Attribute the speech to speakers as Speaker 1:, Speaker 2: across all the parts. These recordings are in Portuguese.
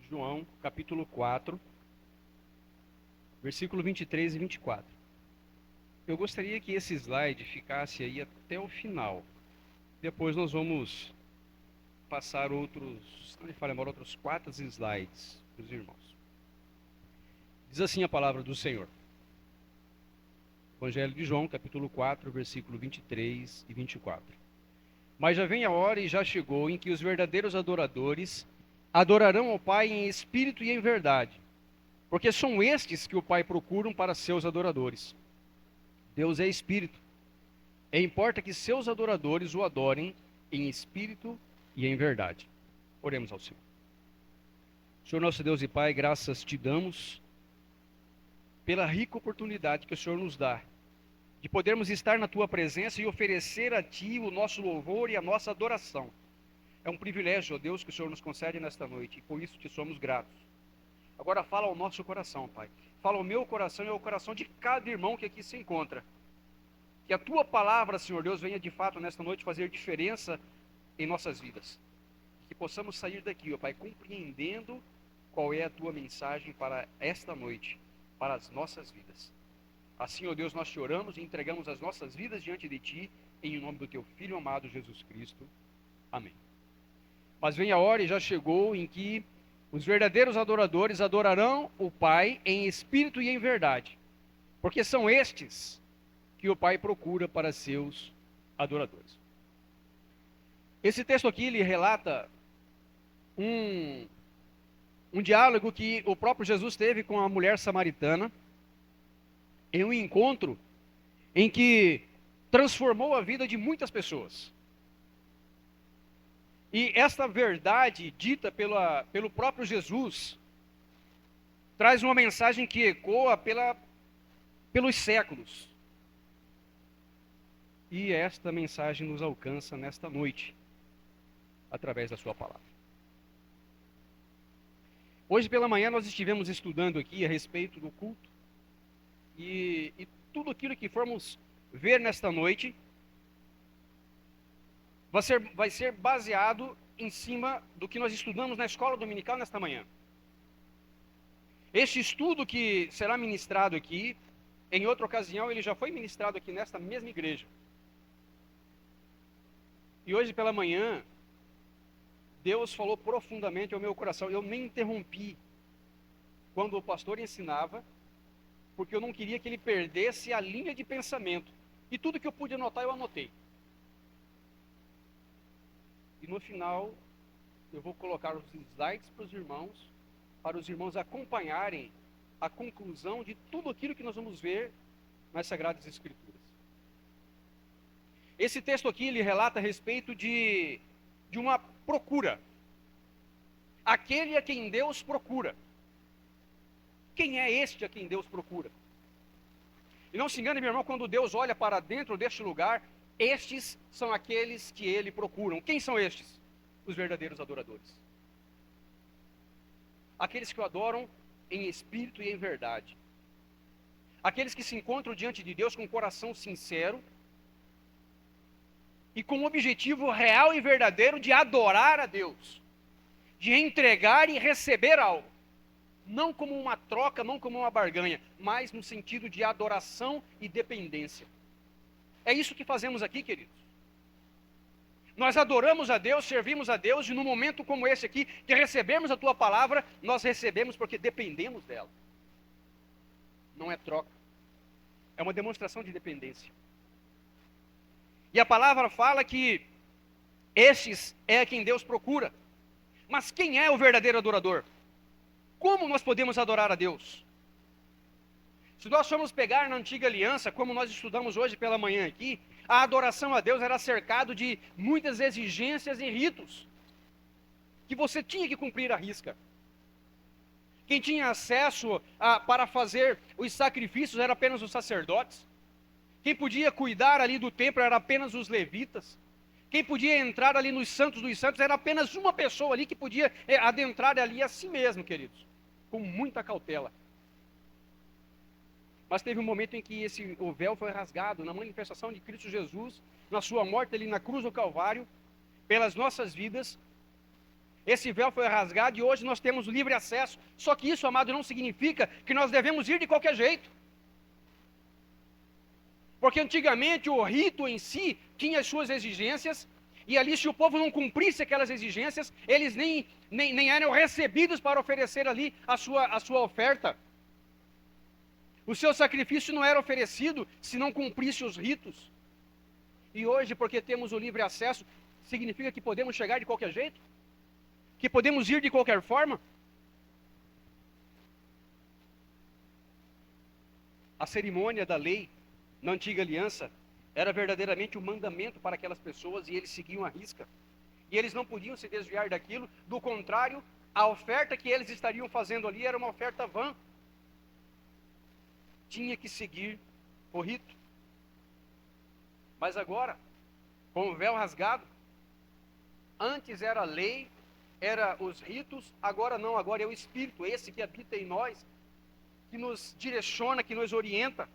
Speaker 1: João, capítulo 4, versículo 23 e 24. Eu gostaria que esse slide ficasse aí até o final. Depois nós vamos passar outros, se não me falha a memória, outros 4 slides para os irmãos. Diz assim a palavra do Senhor. Evangelho de João, capítulo 4, versículo 23 e 24. Mas já vem a hora e já chegou em que os verdadeiros adoradores adorarão ao Pai em espírito e em verdade, porque são estes que o Pai procura para seus adoradores. Deus é espírito, e importa que seus adoradores o adorem em espírito e em verdade. Oremos ao Senhor. Senhor nosso Deus e Pai, graças te damos pela rica oportunidade que o Senhor nos dá de podermos estar na tua presença e oferecer a ti o nosso louvor e a nossa adoração. É um privilégio, ó Deus, que o Senhor nos concede nesta noite, e por isso te somos gratos. Agora fala ao nosso coração, Pai. Fala ao meu coração e ao coração de cada irmão que aqui se encontra. Que a tua palavra, Senhor Deus, venha de fato nesta noite fazer diferença em nossas vidas. Que possamos sair daqui, ó Pai, compreendendo qual é a tua mensagem para esta noite, para as nossas vidas. Assim, ó Deus, nós te oramos e entregamos as nossas vidas diante de ti, em nome do teu Filho amado Jesus Cristo. Amém. Mas vem a hora e já chegou em que os verdadeiros adoradores adorarão o Pai em espírito e em verdade, porque são estes que o Pai procura para seus adoradores. Esse texto aqui, ele relata um diálogo que o próprio Jesus teve com a mulher samaritana, em um encontro em que transformou a vida de muitas pessoas. E esta verdade dita pelo próprio Jesus traz uma mensagem que ecoa pelos séculos. E esta mensagem nos alcança nesta noite, através da sua palavra. Hoje pela manhã nós estivemos estudando aqui a respeito do culto. E tudo aquilo que formos ver nesta noite vai ser baseado em cima do que nós estudamos na escola dominical nesta manhã. Este estudo que será ministrado aqui, em outra ocasião, ele já foi ministrado aqui nesta mesma igreja. E hoje pela manhã, Deus falou profundamente ao meu coração. Eu nem interrompi quando o pastor ensinava, porque eu não queria que ele perdesse a linha de pensamento. E tudo que eu pude anotar, eu anotei. E no final, eu vou colocar os slides para os irmãos acompanharem a conclusão de tudo aquilo que nós vamos ver nas Sagradas Escrituras. Esse texto aqui, ele relata a respeito de uma procura. Aquele a quem Deus procura. Quem é este a quem Deus procura? E não se engane, meu irmão, quando Deus olha para dentro deste lugar, estes são aqueles que ele procura. Quem são estes? Os verdadeiros adoradores. Aqueles que o adoram em espírito e em verdade. Aqueles que se encontram diante de Deus com um coração sincero e com o objetivo real e verdadeiro de adorar a Deus, de entregar e receber algo. Não como uma troca, não como uma barganha, mas no sentido de adoração e dependência. É isso que fazemos aqui, queridos. Nós adoramos a Deus, servimos a Deus, e num momento como esse aqui, que recebemos a tua palavra, nós recebemos porque dependemos dela. Não é troca. É uma demonstração de dependência. E a palavra fala que estes é quem Deus procura. Mas quem é o verdadeiro adorador? Como nós podemos adorar a Deus? Se nós formos pegar na antiga aliança, como nós estudamos hoje pela manhã aqui, a adoração a Deus era cercado de muitas exigências e ritos que você tinha que cumprir à risca. Quem tinha acesso para fazer os sacrifícios era apenas os sacerdotes. Quem podia cuidar ali do templo era apenas os levitas. Quem podia entrar ali nos santos dos santos era apenas uma pessoa ali que podia adentrar ali a si mesmo, queridos, com muita cautela. Mas teve um momento em que o véu foi rasgado na manifestação de Cristo Jesus, na sua morte ali na cruz do Calvário, pelas nossas vidas. Esse véu foi rasgado e hoje nós temos livre acesso. Só que isso, amado, não significa que nós devemos ir de qualquer jeito. Porque antigamente o rito em si tinha as suas exigências, e ali se o povo não cumprisse aquelas exigências, eles nem eram recebidos para oferecer ali a sua oferta. O seu sacrifício não era oferecido se não cumprisse os ritos. E hoje, porque temos o livre acesso, significa que podemos chegar de qualquer jeito? Que podemos ir de qualquer forma? A cerimônia da lei na antiga aliança era verdadeiramente um mandamento para aquelas pessoas, e eles seguiam à risca. E eles não podiam se desviar daquilo, do contrário, a oferta que eles estariam fazendo ali era uma oferta vã. Tinha que seguir o rito. Mas agora, com o véu rasgado, antes era a lei, era os ritos, agora não, agora é o Espírito, esse que habita em nós, que nos direciona, que nos orienta.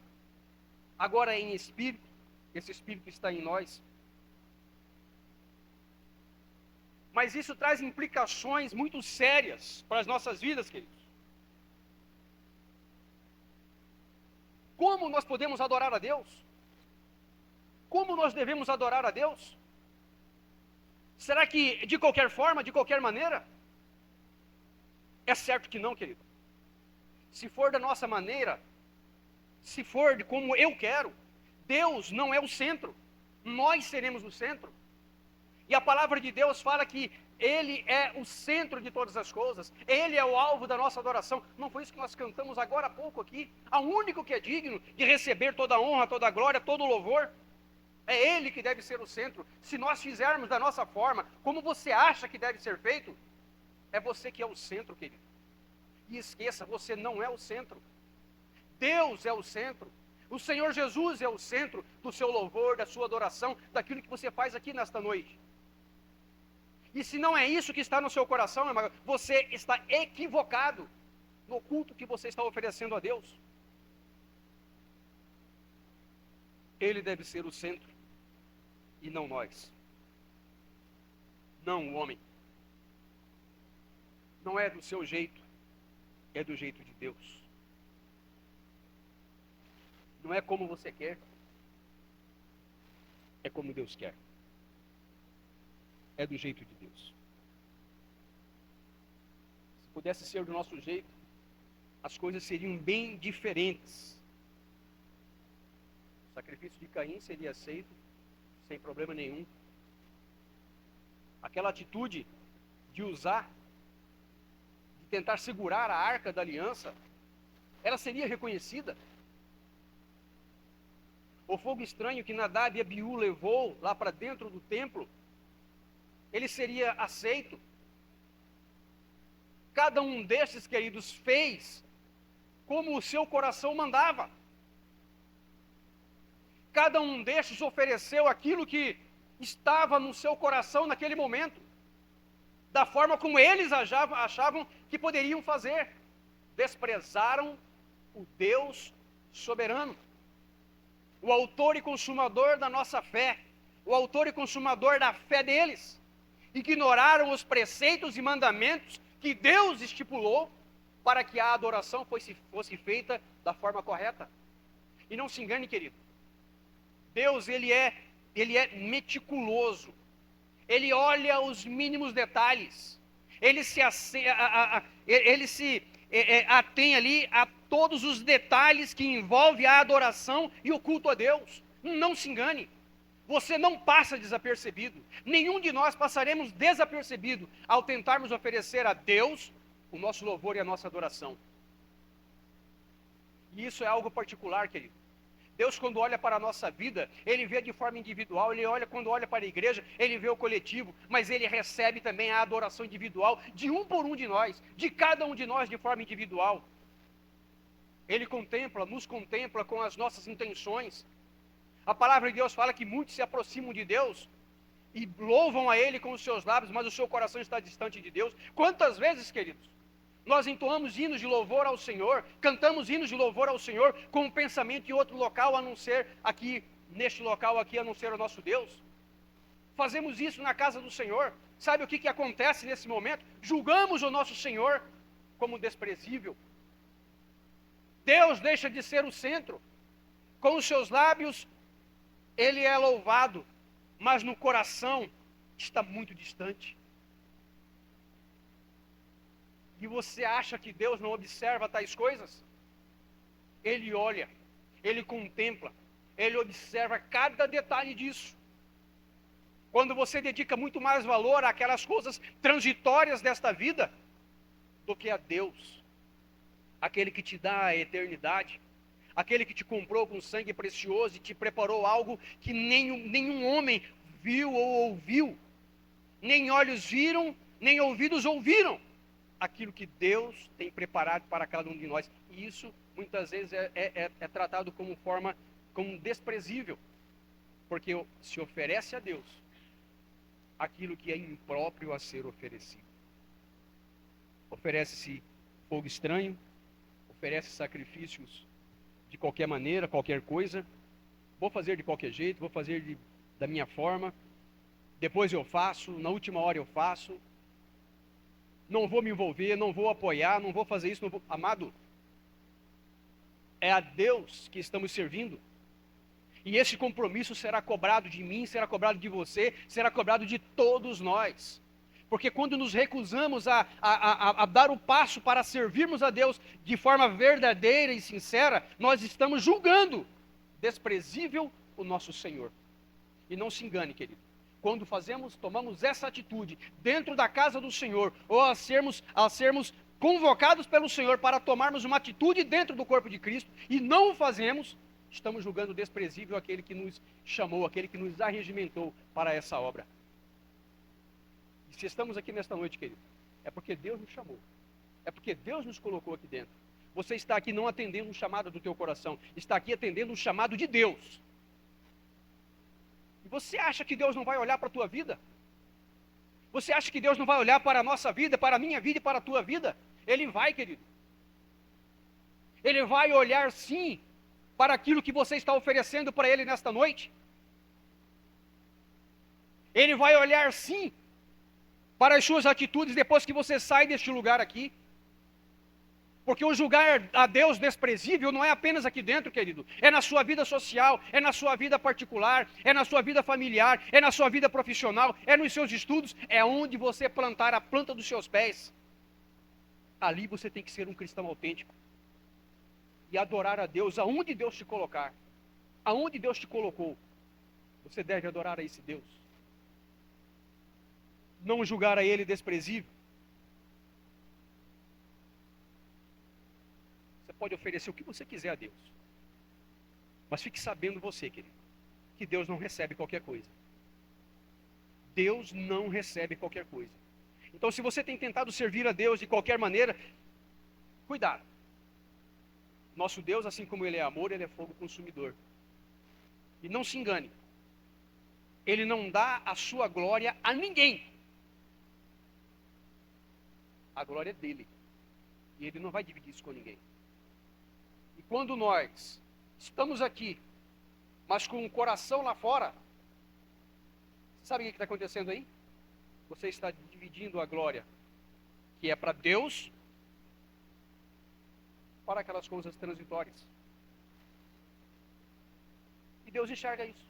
Speaker 1: Agora é em Espírito, esse Espírito está em nós. Mas isso traz implicações muito sérias para as nossas vidas, queridos. Como nós podemos adorar a Deus? Como nós devemos adorar a Deus? Será que de qualquer forma, de qualquer maneira? É certo que não, querido. Se for da nossa maneira, se for de como eu quero, Deus não é o centro, nós seremos o centro. E a palavra de Deus fala que Ele é o centro de todas as coisas, Ele é o alvo da nossa adoração. Não foi isso que nós cantamos agora há pouco aqui? O único que é digno de receber toda a honra, toda a glória, todo o louvor, é Ele que deve ser o centro. Se nós fizermos da nossa forma, como você acha que deve ser feito, é você que é o centro, querido. E esqueça, você não é o centro. Deus é o centro. O Senhor Jesus é o centro do seu louvor, da sua adoração, daquilo que você faz aqui nesta noite. E se não é isso que está no seu coração, você está equivocado no culto que você está oferecendo a Deus. Ele deve ser o centro e não nós. Não o homem. Não é do seu jeito, é do jeito de Deus. Não é como você quer, é como Deus quer. É do jeito de Deus. Se pudesse ser do nosso jeito, as coisas seriam bem diferentes. O sacrifício de Caim seria aceito sem problema nenhum. Aquela atitude de usar, de tentar segurar a arca da aliança, ela seria reconhecida. O fogo estranho que Nadab e Abiú levou lá para dentro do templo, ele seria aceito. Cada um desses, queridos, fez como o seu coração mandava. Cada um desses ofereceu aquilo que estava no seu coração naquele momento, da forma como eles achavam que poderiam fazer. Desprezaram o Deus soberano, o autor e consumador da nossa fé, o autor e consumador da fé deles. Ignoraram os preceitos e mandamentos que Deus estipulou para que a adoração fosse feita da forma correta. E não se engane, querido, Deus ele é meticuloso, Ele olha os mínimos detalhes, Ele se atém ali a todos os detalhes que envolvem a adoração e o culto a Deus. Não se engane, você não passa desapercebido, nenhum de nós passaremos desapercebido ao tentarmos oferecer a Deus o nosso louvor e a nossa adoração. E isso é algo particular, querido. Deus, quando olha para a nossa vida, Ele vê de forma individual, quando olha para a igreja, Ele vê o coletivo, mas Ele recebe também a adoração individual de um por um de nós, de cada um de nós de forma individual. Ele nos contempla com as nossas intenções. A palavra de Deus fala que muitos se aproximam de Deus e louvam a Ele com os seus lábios, mas o seu coração está distante de Deus. Quantas vezes, queridos, nós entoamos hinos de louvor ao Senhor, cantamos hinos de louvor ao Senhor com um pensamento em outro local, a não ser aqui, neste local aqui, a não ser o nosso Deus? Fazemos isso na casa do Senhor, Sabe o que acontece nesse momento? Julgamos o nosso Senhor como desprezível. Deus deixa de ser o centro. Com os seus lábios, ele é louvado, mas no coração está muito distante. E você acha que Deus não observa tais coisas? Ele olha, ele contempla, ele observa cada detalhe disso. Quando você dedica muito mais valor àquelas coisas transitórias desta vida do que a Deus, aquele que te dá a eternidade, aquele que te comprou com sangue precioso e te preparou algo que nenhum homem viu ou ouviu, nem olhos viram, nem ouvidos ouviram, aquilo que Deus tem preparado para cada um de nós. E isso muitas vezes é tratado como desprezível, porque se oferece a Deus aquilo que é impróprio a ser oferecido. Oferece-se fogo estranho, oferece sacrifícios de qualquer maneira, qualquer coisa. Vou fazer de qualquer jeito, vou fazer da minha forma, depois eu faço, na última hora eu faço, não vou me envolver, não vou apoiar, não vou fazer isso, não vou... Amado, é a Deus que estamos servindo. E esse compromisso será cobrado de mim, será cobrado de você, será cobrado de todos nós. Porque quando nos recusamos a dar o passo para servirmos a Deus de forma verdadeira e sincera, nós estamos julgando desprezível o nosso Senhor. E não se engane, querido. Quando tomamos essa atitude dentro da casa do Senhor, ou a sermos convocados pelo Senhor para tomarmos uma atitude dentro do corpo de Cristo, e não o fazemos, estamos julgando desprezível aquele que nos chamou, aquele que nos arregimentou para essa obra. E se estamos aqui nesta noite, querido, é porque Deus nos chamou. É porque Deus nos colocou aqui dentro. Você está aqui não atendendo um chamado do teu coração, está aqui atendendo um chamado de Deus. E você acha que Deus não vai olhar para a tua vida? Você acha que Deus não vai olhar para a nossa vida, para a minha vida e para a tua vida? Ele vai, querido. Ele vai olhar sim para aquilo que você está oferecendo para Ele nesta noite. Ele vai olhar sim para as suas atitudes depois que você sai deste lugar aqui. Porque o julgar a Deus desprezível não é apenas aqui dentro, querido. É na sua vida social, é na sua vida particular, é na sua vida familiar, é na sua vida profissional, é nos seus estudos, é onde você plantar a planta dos seus pés. Ali você tem que ser um cristão autêntico. E adorar a Deus aonde Deus te colocar. Aonde Deus te colocou. Você deve adorar a esse Deus. Não julgar a Ele desprezível. Você pode oferecer o que você quiser a Deus. Mas fique sabendo você, querido, que Deus não recebe qualquer coisa. Deus não recebe qualquer coisa. Então, se você tem tentado servir a Deus de qualquer maneira, cuidado. Nosso Deus, assim como Ele é amor, Ele é fogo consumidor. E não se engane. Ele não dá a sua glória a ninguém. A glória é dele. E Ele não vai dividir isso com ninguém. E quando nós estamos aqui, mas com o coração lá fora, sabe o que está acontecendo aí? Você está dividindo a glória, que é para Deus, para aquelas coisas transitórias. E Deus enxerga isso.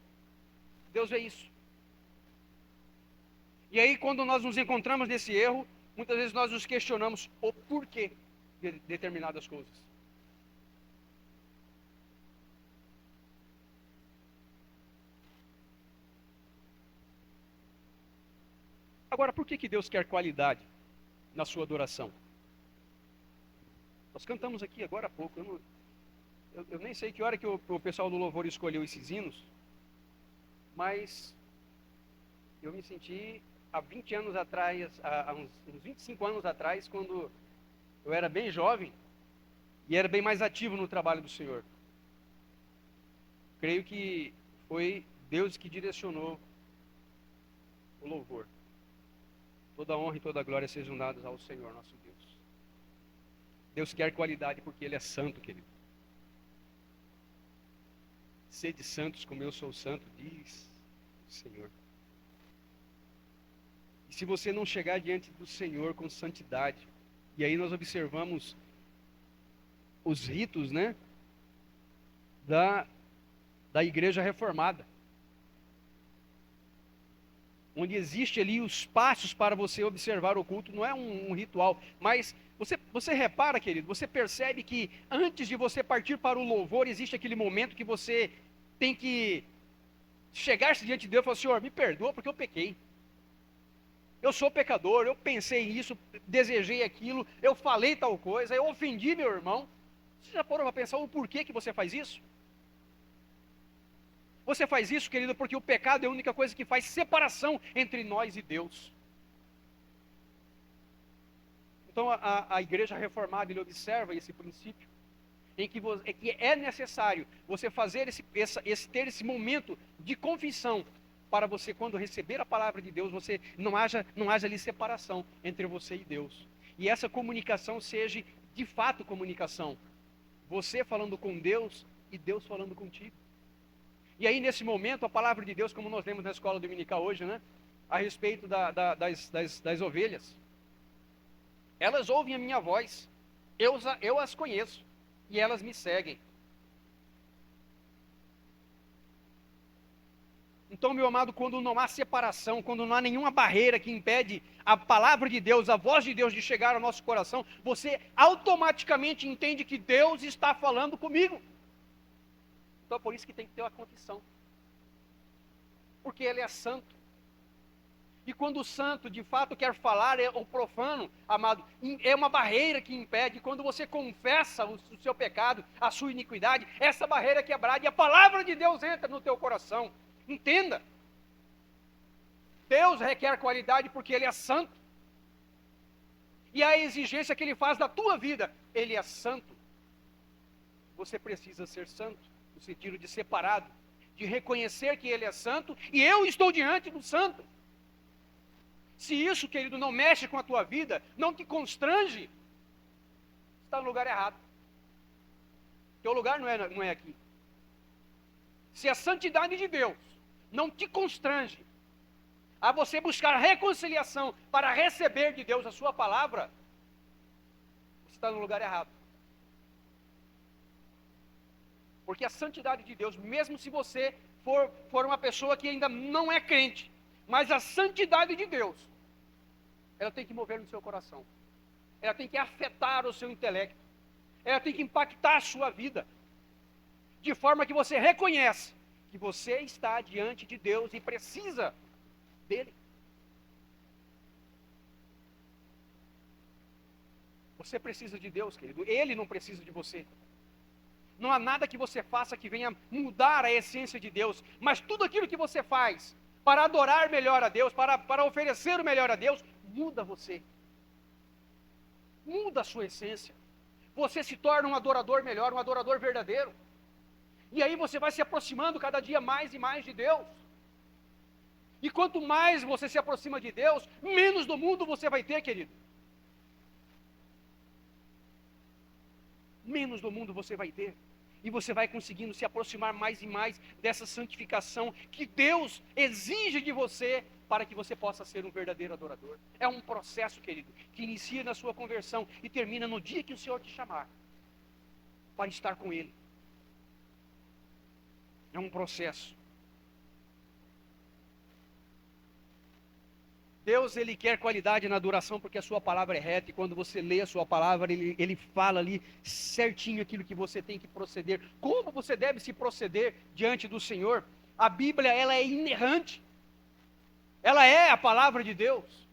Speaker 1: Deus vê isso. E aí, quando nós nos encontramos nesse erro, muitas vezes nós nos questionamos o porquê de determinadas coisas. Agora, por que Deus quer qualidade na sua adoração? Nós cantamos aqui agora há pouco. Eu nem sei que hora que o pessoal do louvor escolheu esses hinos, mas eu me senti há 20 anos atrás, há uns 25 anos atrás, quando eu era bem jovem e era bem mais ativo no trabalho do Senhor. Creio que foi Deus que direcionou o louvor. Toda a honra e toda a glória sejam dadas ao Senhor, nosso Deus. Deus quer qualidade porque Ele é santo, querido. Sede santos como eu sou santo, diz o Senhor. E se você não chegar diante do Senhor com santidade, e aí nós observamos os ritos, né, da, da igreja reformada, onde existe ali os passos para você observar o culto, não é um ritual, mas você repara, querido, você percebe que antes de você partir para o louvor, existe aquele momento que você tem que chegar-se diante de Deus e falar: Senhor, me perdoa porque eu pequei. Eu sou pecador, eu pensei nisso, desejei aquilo, eu falei tal coisa, eu ofendi meu irmão. Você já parou para pensar o porquê que você faz isso? Você faz isso, querido, porque o pecado é a única coisa que faz separação entre nós e Deus. Então a igreja reformada, ele observa esse princípio, em que é necessário você fazer ter esse momento de confissão, para você, quando receber a palavra de Deus, você não haja ali separação entre você e Deus. E essa comunicação seja de fato comunicação. Você falando com Deus e Deus falando contigo. E aí, nesse momento, a palavra de Deus, como nós lemos na escola dominical hoje, né? A respeito das ovelhas. Elas ouvem a minha voz, eu as conheço, e elas me seguem. Então, meu amado, quando não há separação, quando não há nenhuma barreira que impede a palavra de Deus, a voz de Deus de chegar ao nosso coração, você automaticamente entende que Deus está falando comigo. Então é por isso que tem que ter uma confissão. Porque Ele é santo. E quando o santo de fato quer falar, o profano, amado, é uma barreira que impede. Quando você confessa o seu pecado, a sua iniquidade, essa barreira é quebrada e a palavra de Deus entra no teu coração. Entenda. Deus requer qualidade porque Ele é santo. E a exigência que Ele faz da tua vida, Ele é santo. Você precisa ser santo, no sentido de separado, de reconhecer que Ele é santo e eu estou diante do santo. Se isso, querido, não mexe com a tua vida, não te constrange, está no lugar errado. Teu lugar não é aqui. Se a santidade de Deus não te constrange a você buscar reconciliação para receber de Deus a sua palavra, você está no lugar errado. Porque a santidade de Deus, mesmo se você for uma pessoa que ainda não é crente, mas a santidade de Deus, ela tem que mover no seu coração. Ela tem que afetar o seu intelecto. Ela tem que impactar a sua vida. De forma que você reconhece que você está diante de Deus e precisa dele. Você precisa de Deus, querido. Ele não precisa de você. Não há nada que você faça que venha mudar a essência de Deus. Mas tudo aquilo que você faz para adorar melhor a Deus, para oferecer o melhor a Deus, muda você. Muda a sua essência. Você se torna um adorador melhor, um adorador verdadeiro. E aí você vai se aproximando cada dia mais e mais de Deus. E quanto mais você se aproxima de Deus, menos do mundo você vai ter, querido. Menos do mundo você vai ter. E você vai conseguindo se aproximar mais e mais dessa santificação que Deus exige de você para que você possa ser um verdadeiro adorador. É um processo, querido, que inicia na sua conversão e termina no dia que o Senhor te chamar para estar com Ele. É um processo. Deus, Ele quer qualidade na adoração porque a sua palavra é reta, e quando você lê a sua palavra, ele fala ali certinho aquilo que você tem que proceder, como você deve se proceder diante do Senhor. A Bíblia, ela é inerrante, ela é a palavra de Deus,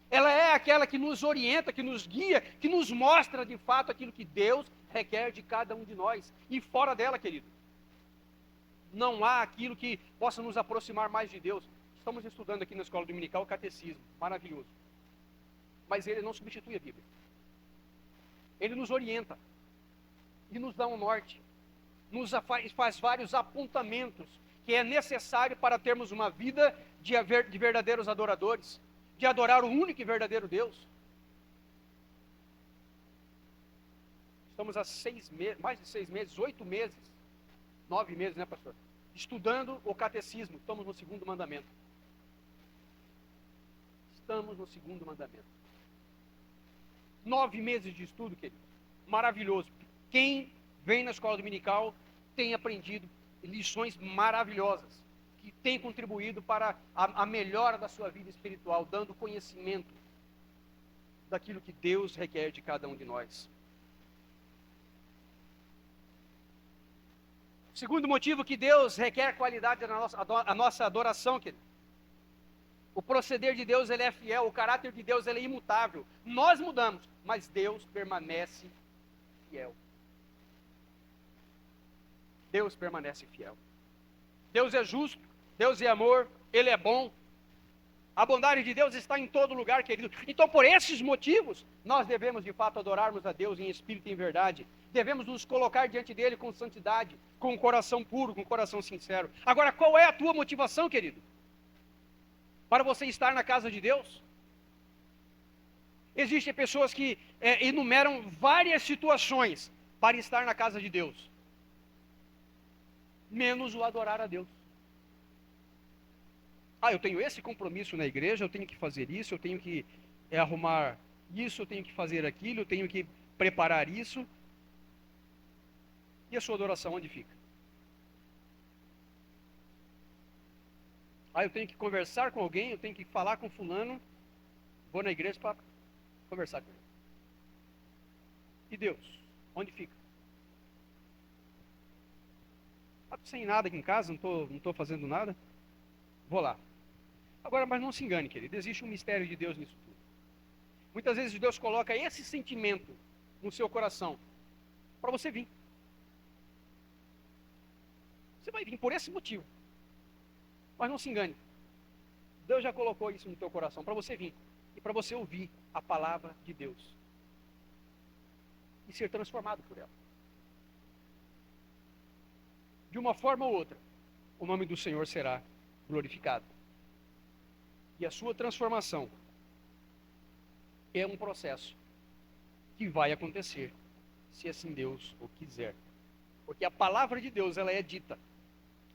Speaker 1: ela é aquela que nos orienta, que nos guia, que nos mostra de fato aquilo que Deus requer de cada um de nós, e fora dela, querido, não há aquilo que possa nos aproximar mais de Deus. Estamos estudando aqui na escola dominical o catecismo, maravilhoso. Mas ele não substitui a Bíblia. Ele nos orienta e nos dá um norte, nos faz vários apontamentos que é necessário para termos uma vida de verdadeiros adoradores, de adorar o único e verdadeiro Deus. Estamos há mais de 6 meses, 8 meses, 9 meses, né, pastor? Estudando o catecismo, estamos no segundo mandamento. estamos no segundo mandamento. 9 meses de estudo, querido. Maravilhoso. Quem vem na escola dominical tem aprendido lições maravilhosas, que tem contribuído para a melhora da sua vida espiritual, dando conhecimento daquilo que Deus requer de cada um de nós. Segundo motivo que Deus requer qualidade na nossa adoração, querido. O proceder de Deus, ele é fiel, o caráter de Deus, ele é imutável. Nós mudamos, mas Deus permanece fiel. Deus permanece fiel. Deus é justo, Deus é amor, Ele é bom. A bondade de Deus está em todo lugar, querido. Então, por esses motivos, nós devemos, de fato, adorarmos a Deus em espírito e em verdade. Devemos nos colocar diante dEle com santidade, com um coração puro, com um coração sincero. Agora, qual é a tua motivação, querido? Para você estar na casa de Deus? Existem pessoas que enumeram várias situações para estar na casa de Deus, menos o adorar a Deus. Eu tenho esse compromisso na igreja, eu tenho que fazer isso, eu tenho que arrumar isso, eu tenho que fazer aquilo, eu tenho que preparar isso. E a sua adoração onde fica? Eu tenho que conversar com alguém, eu tenho que falar com fulano, vou na igreja para conversar com ele. E Deus, onde fica? Sem nada aqui em casa, não estou fazendo nada, vou lá. Agora, mas não se engane, querido, existe um mistério de Deus nisso tudo. Muitas vezes Deus coloca esse sentimento no seu coração para você vir. Você vai vir por esse motivo. Mas não se engane, Deus já colocou isso no teu coração para você vir e para você ouvir a palavra de Deus e ser transformado por ela. De uma forma ou outra, o nome do Senhor será glorificado. E a sua transformação é um processo que vai acontecer, se assim Deus o quiser. Porque a palavra de Deus, ela é dita,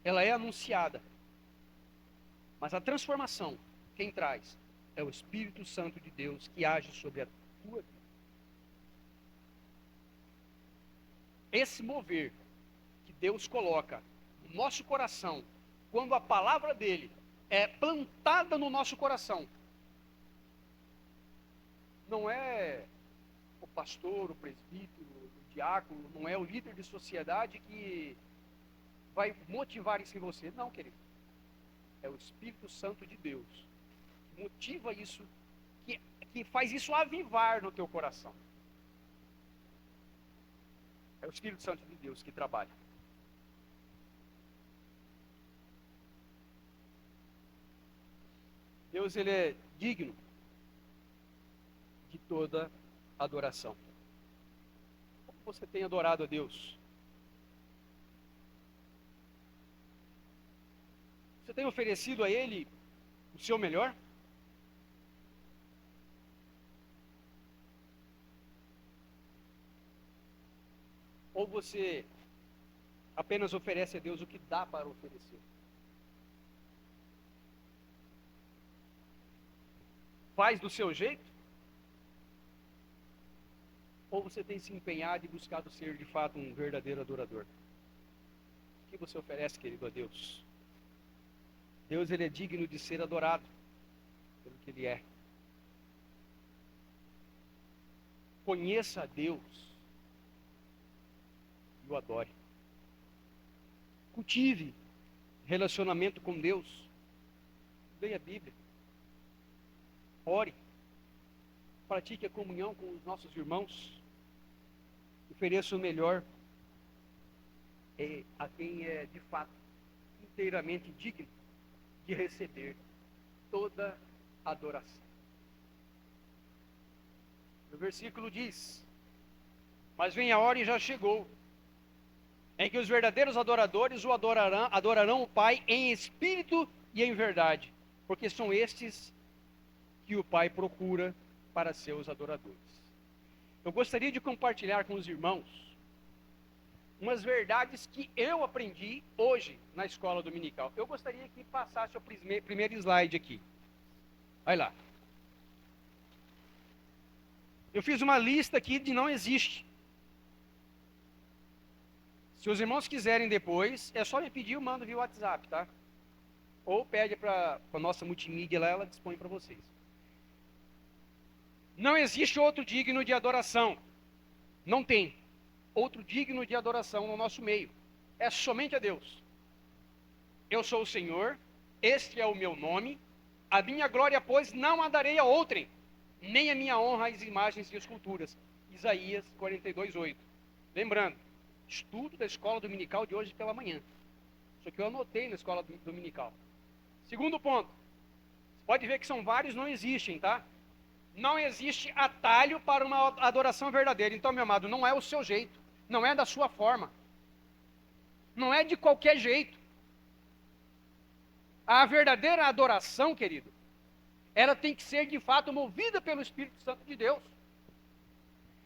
Speaker 1: ela é anunciada. Mas a transformação, quem traz, é o Espírito Santo de Deus que age sobre a tua vida. Esse mover que Deus coloca no nosso coração, quando a palavra dele é plantada no nosso coração, não é o pastor, o presbítero, o diácono, não é o líder de sociedade que vai motivar isso em você. Não, querido. É o Espírito Santo de Deus que motiva isso, que faz isso avivar no teu coração. É o Espírito Santo de Deus que trabalha. Deus, ele é digno de toda adoração. Como você tem adorado a Deus? Você tem oferecido a Ele o seu melhor? Ou você apenas oferece a Deus o que dá para oferecer? Faz do seu jeito? Ou você tem se empenhado e buscado ser de fato um verdadeiro adorador? O que você oferece, querido, a Deus? Deus, ele é digno de ser adorado pelo que ele é. Conheça a Deus e o adore. Cultive relacionamento com Deus. Leia a Bíblia. Ore. Pratique a comunhão com os nossos irmãos. Ofereça o melhor a quem é de fato inteiramente digno de receber toda adoração. O versículo diz: mas vem a hora e já chegou, em que os verdadeiros adoradores o adorarão o Pai em espírito e em verdade, porque são estes que o Pai procura para seus adoradores. Eu gostaria de compartilhar com os irmãos umas verdades que eu aprendi hoje na escola dominical. Eu gostaria que passasse o primeiro slide aqui. Vai lá. Eu fiz uma lista aqui de não existe. Se os irmãos quiserem depois, é só me pedir, eu mando via WhatsApp, tá? Ou pede para a nossa multimídia lá, ela dispõe para vocês. Não existe outro digno de adoração. Não tem outro digno de adoração no nosso meio. É somente a Deus. Eu sou o Senhor, este é o meu nome, a minha glória, pois, não a darei a outrem, nem a minha honra às imagens e esculturas. Isaías 42:8. Lembrando, estudo da escola dominical de hoje pela manhã. Isso aqui eu anotei na escola dominical. Segundo ponto, você pode ver que são vários, não existem, tá? Não existe atalho para uma adoração verdadeira. Então, meu amado, não é o seu jeito, não é da sua forma, não é de qualquer jeito. A verdadeira adoração, querido, ela tem que ser de fato movida pelo Espírito Santo de Deus.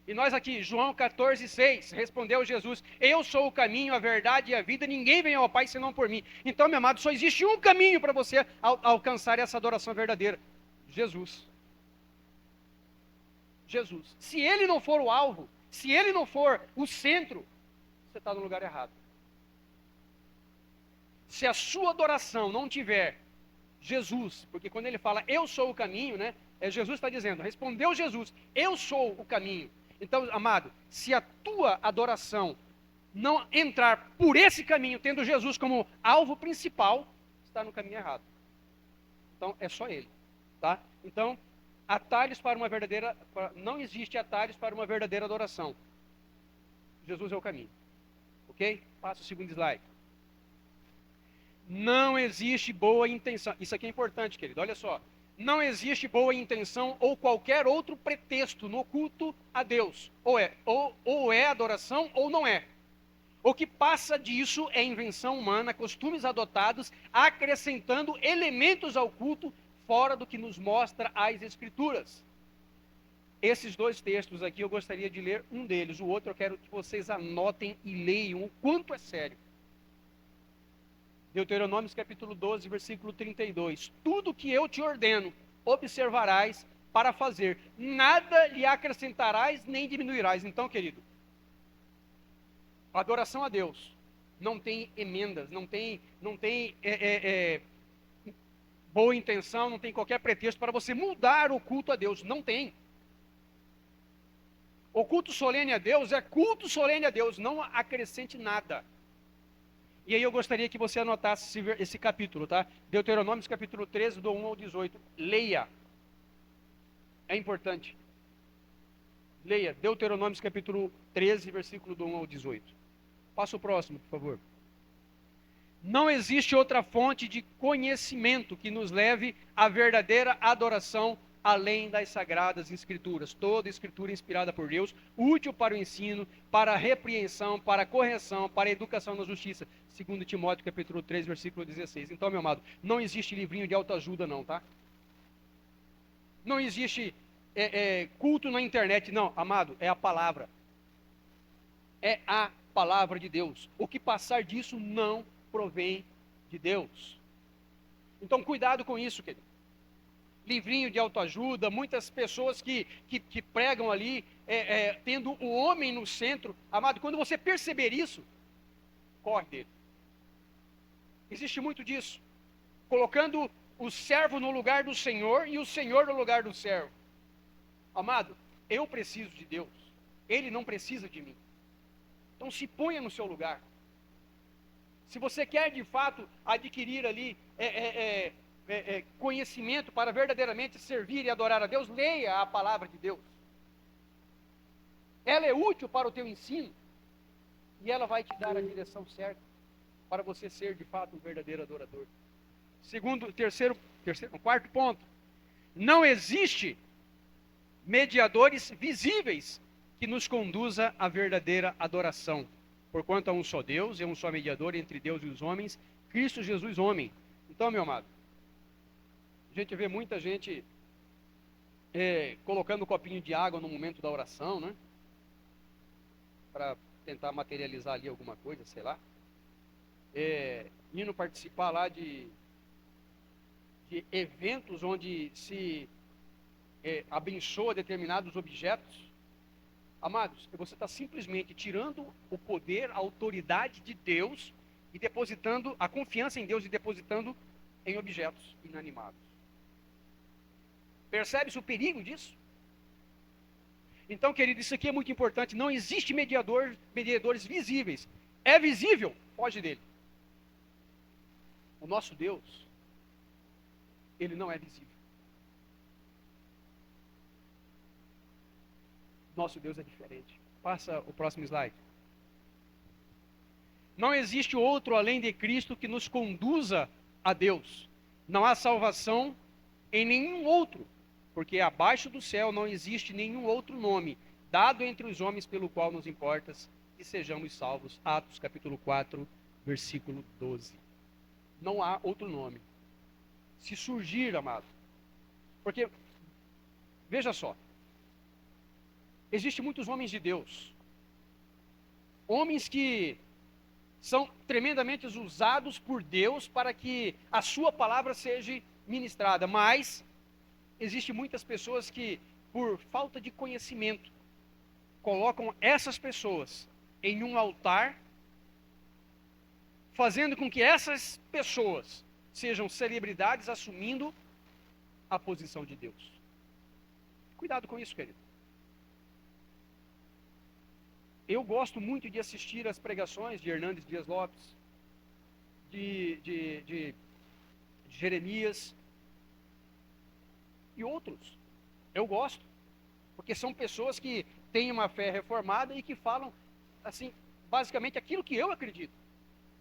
Speaker 1: E nós aqui, João 14:6, respondeu Jesus: eu sou o caminho, a verdade e a vida, ninguém vem ao Pai senão por mim. Então, meu amado, só existe um caminho para você alcançar essa adoração verdadeira: Jesus. Jesus. Se ele não for o alvo, se ele não for o centro, você está no lugar errado. Se a sua adoração não tiver Jesus, porque quando ele fala eu sou o caminho, né? Jesus está dizendo, respondeu Jesus, eu sou o caminho. Então, amado, se a tua adoração não entrar por esse caminho, tendo Jesus como alvo principal, está no caminho errado. Então, é só ele, tá? Então, atalhos para uma verdadeira, não existe atalhos para uma verdadeira adoração. Jesus é o caminho. Ok? Passa o segundo slide. Não existe boa intenção. Isso aqui é importante, querido. Olha só. Não existe boa intenção ou qualquer outro pretexto no culto a Deus. Ou é adoração ou não é. O que passa disso é invenção humana, costumes adotados, acrescentando elementos ao culto fora do que nos mostra as Escrituras. Esses dois textos aqui eu gostaria de ler um deles. O outro eu quero que vocês anotem e leiam o quanto é sério. Deuteronômio capítulo 12, versículo 32. Tudo que eu te ordeno, observarás para fazer. Nada lhe acrescentarás nem diminuirás. Então, querido, adoração a Deus não tem emendas, não tem boa intenção, não tem qualquer pretexto para você mudar o culto a Deus. Não tem. O culto solene a Deus é culto solene a Deus, não acrescente nada. E aí eu gostaria que você anotasse esse capítulo, tá? Deuteronômio capítulo 13, do 1 ao 18. Leia. É importante. Leia. Deuteronômio capítulo 13, versículo do 1 ao 18. Passa o próximo, por favor. Não existe outra fonte de conhecimento que nos leve à verdadeira adoração além das sagradas escrituras. Toda escritura inspirada por Deus, útil para o ensino, para a repreensão, para a correção, para a educação na justiça. 2 Timóteo capítulo 3, versículo 16. Então, meu amado, não existe livrinho de autoajuda não, tá? Não existe culto na internet, não, amado, é a palavra. É a palavra de Deus. O que passar disso não provém de Deus. Então, cuidado com isso, querido. Livrinho de autoajuda, muitas pessoas que pregam ali, tendo o homem no centro. Amado, quando você perceber isso, corre dele. Existe muito disso. Colocando o servo no lugar do Senhor e o Senhor no lugar do servo. Amado, eu preciso de Deus. Ele não precisa de mim. Então se ponha no seu lugar. Se você quer de fato adquirir ali conhecimento para verdadeiramente servir e adorar a Deus, leia a palavra de Deus. Ela é útil para o teu ensino e ela vai te dar a direção certa para você ser de fato um verdadeiro adorador. Quarto ponto. Não existe mediadores visíveis que nos conduza à verdadeira adoração. Porquanto há um só Deus e um só mediador entre Deus e os homens, Cristo Jesus homem. Então, meu amado, a gente vê muita gente colocando um copinho de água no momento da oração, né? Para tentar materializar ali alguma coisa, sei lá. Indo participar lá de eventos onde se abençoa determinados objetos, amados, você está simplesmente tirando o poder, a autoridade de Deus e depositando a confiança em Deus e depositando em objetos inanimados. Percebe-se o perigo disso? Então, querido, isso aqui é muito importante. Não existe mediadores visíveis. É visível, foge dele. O nosso Deus, ele não é visível. Nosso Deus é diferente. Passa o próximo slide. Não existe outro além de Cristo que nos conduza a Deus. Não há salvação em nenhum outro, porque abaixo do céu não existe nenhum outro nome dado entre os homens pelo qual nos importa que sejamos salvos. Atos capítulo 4, versículo 12. Não há outro nome. Se surgir, amado, porque, veja só, existem muitos homens de Deus, homens que são tremendamente usados por Deus para que a sua palavra seja ministrada, mas existem muitas pessoas que, por falta de conhecimento, colocam essas pessoas em um altar, fazendo com que essas pessoas sejam celebridades assumindo a posição de Deus. Cuidado com isso, querido. Eu gosto muito de assistir as pregações de Hernandes Dias Lopes, de Jeremias e outros. Eu gosto, porque são pessoas que têm uma fé reformada e que falam, assim, basicamente aquilo que eu acredito.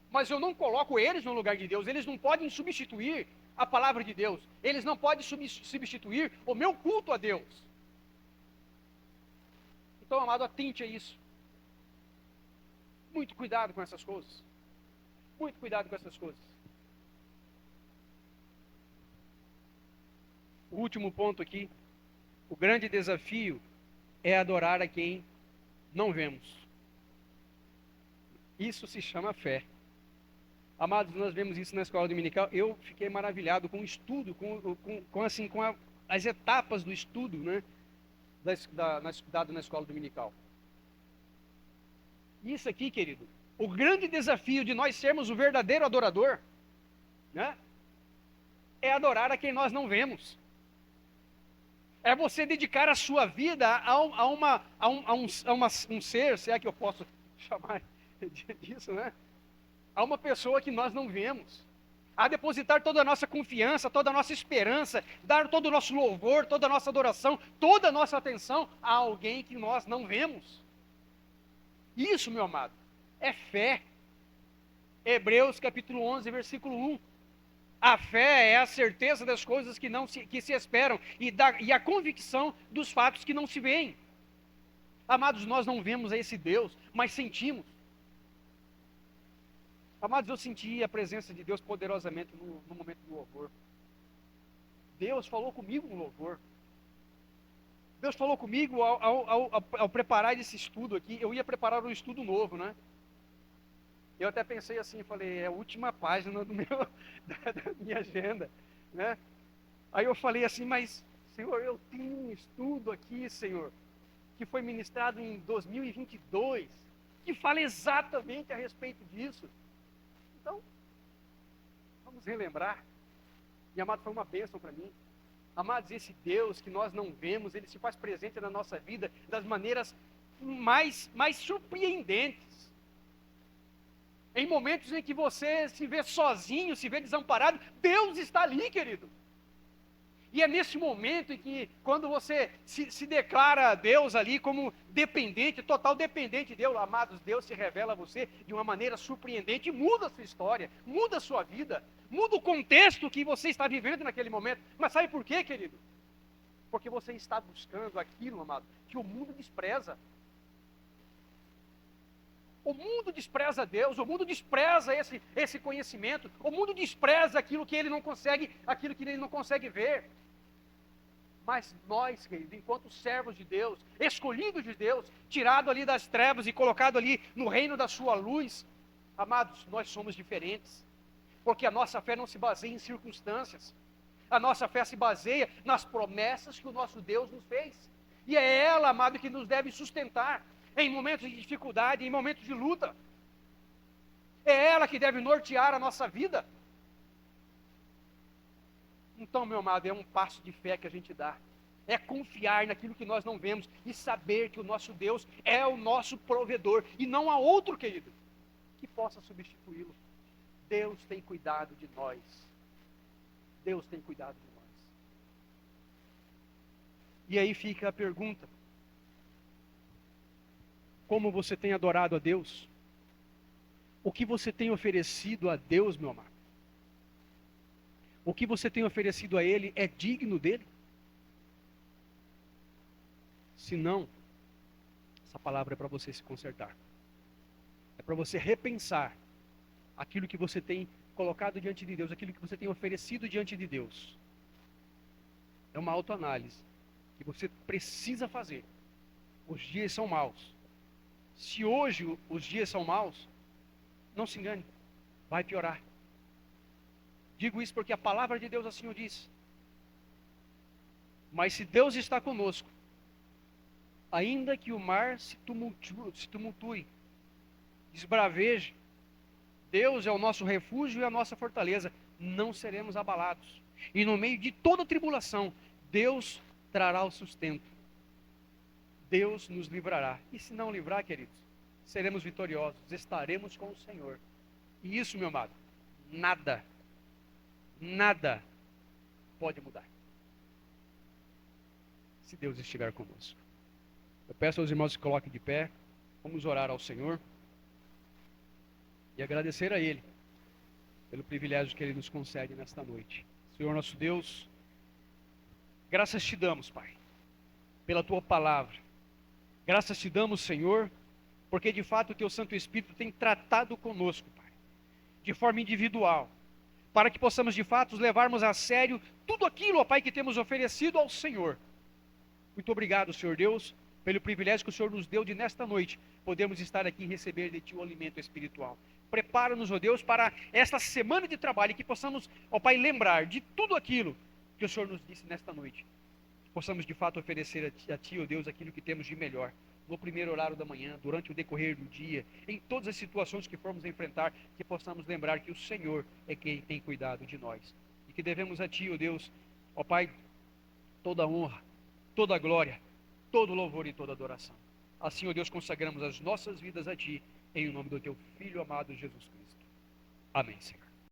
Speaker 1: Mas eu não coloco eles no lugar de Deus. Eles não podem substituir a palavra de Deus. Eles não podem substituir o meu culto a Deus. Então, amado, atente a isso. Muito cuidado com essas coisas. Muito cuidado com essas coisas. O último ponto aqui. O grande desafio é adorar a quem não vemos. Isso se chama fé. Amados, nós vemos isso na escola dominical. Eu fiquei maravilhado com o estudo, com as etapas do estudo, né, dado na escola dominical. Isso aqui, querido, o grande desafio de nós sermos o verdadeiro adorador, né, é adorar a quem nós não vemos. É você dedicar a sua vida a um ser, se é que eu posso chamar disso, né? A uma pessoa que nós não vemos, a depositar toda a nossa confiança, toda a nossa esperança, dar todo o nosso louvor, toda a nossa adoração, toda a nossa atenção a alguém que nós não vemos. Isso, meu amado, é fé. Hebreus capítulo 11, versículo 1. A fé é a certeza das coisas que se esperam e a convicção dos fatos que não se veem. Amados, nós não vemos a esse Deus, mas sentimos. Amados, eu senti a presença de Deus poderosamente no momento do louvor. Deus falou comigo no louvor. Deus falou comigo ao preparar esse estudo aqui. Eu ia preparar um estudo novo, né? Eu até pensei assim, falei, é a última página da minha agenda, né? Aí eu falei assim, mas, Senhor, eu tenho um estudo aqui, Senhor, que foi ministrado em 2022, que fala exatamente a respeito disso. Então, vamos relembrar. E, amado, foi uma bênção para mim. Amados, esse Deus que nós não vemos, ele se faz presente na nossa vida das maneiras mais surpreendentes. Em momentos em que você se vê sozinho, se vê desamparado, Deus está ali, querido. E é nesse momento em que, quando você se declara a Deus ali como dependente, total dependente de Deus, amados, Deus se revela a você de uma maneira surpreendente e muda a sua história, muda a sua vida, muda o contexto que você está vivendo naquele momento. Mas sabe por quê, querido? Porque você está buscando aquilo, amado, que o mundo despreza. O mundo despreza Deus, o mundo despreza esse conhecimento, o mundo despreza aquilo que ele não consegue ver. Mas nós, querido, enquanto servos de Deus, escolhidos de Deus, tirado ali das trevas e colocado ali no reino da sua luz, amados, nós somos diferentes. Porque a nossa fé não se baseia em circunstâncias. A nossa fé se baseia nas promessas que o nosso Deus nos fez. E é ela, amado, que nos deve sustentar em momentos de dificuldade, em momentos de luta. É ela que deve nortear a nossa vida. Então, meu amado, é um passo de fé que a gente dá. É confiar naquilo que nós não vemos e saber que o nosso Deus é o nosso provedor e não há outro, querido, que possa substituí-lo. Deus tem cuidado de nós. Deus tem cuidado de nós. E aí fica a pergunta: como você tem adorado a Deus? O que você tem oferecido a Deus, meu amado? O que você tem oferecido a Ele é digno dele? Se não, essa palavra é para você se consertar. É para você repensar aquilo que você tem colocado diante de Deus, aquilo que você tem oferecido diante de Deus. É uma autoanálise que você precisa fazer. Os dias são maus. Se hoje os dias são maus, não se engane, vai piorar. Digo isso porque a palavra de Deus assim o diz. Mas se Deus está conosco, ainda que o mar se tumultue, desbraveje, Deus é o nosso refúgio e a nossa fortaleza, não seremos abalados. E no meio de toda tribulação, Deus trará o sustento. Deus nos livrará. E se não livrar, queridos, seremos vitoriosos, estaremos com o Senhor. E isso, meu amado, nada pode mudar, se Deus estiver conosco. Eu peço aos irmãos que coloquem de pé, vamos orar ao Senhor e agradecer a Ele pelo privilégio que Ele nos concede nesta noite. Senhor nosso Deus, graças te damos, Pai, pela Tua palavra. Graças te damos, Senhor, porque de fato o Teu Santo Espírito tem tratado conosco, Pai, de forma individual, para que possamos de fato levarmos a sério tudo aquilo, ó Pai, que temos oferecido ao Senhor. Muito obrigado, Senhor Deus, pelo privilégio que o Senhor nos deu de nesta noite podemos estar aqui e receber de Ti o alimento espiritual. Prepara-nos, ó Deus, para esta semana de trabalho, e que possamos, ó Pai, lembrar de tudo aquilo que o Senhor nos disse nesta noite. Que possamos de fato oferecer a Ti, ó Deus, aquilo que temos de melhor, no primeiro horário da manhã, durante o decorrer do dia, em todas as situações que formos enfrentar, que possamos lembrar que o Senhor é quem tem cuidado de nós. E que devemos a Ti, ó Deus, ó Pai, toda a honra, toda a glória, todo o louvor e toda a adoração. Assim, ó Deus, consagramos as nossas vidas a Ti, em nome do Teu Filho amado Jesus Cristo. Amém, Senhor.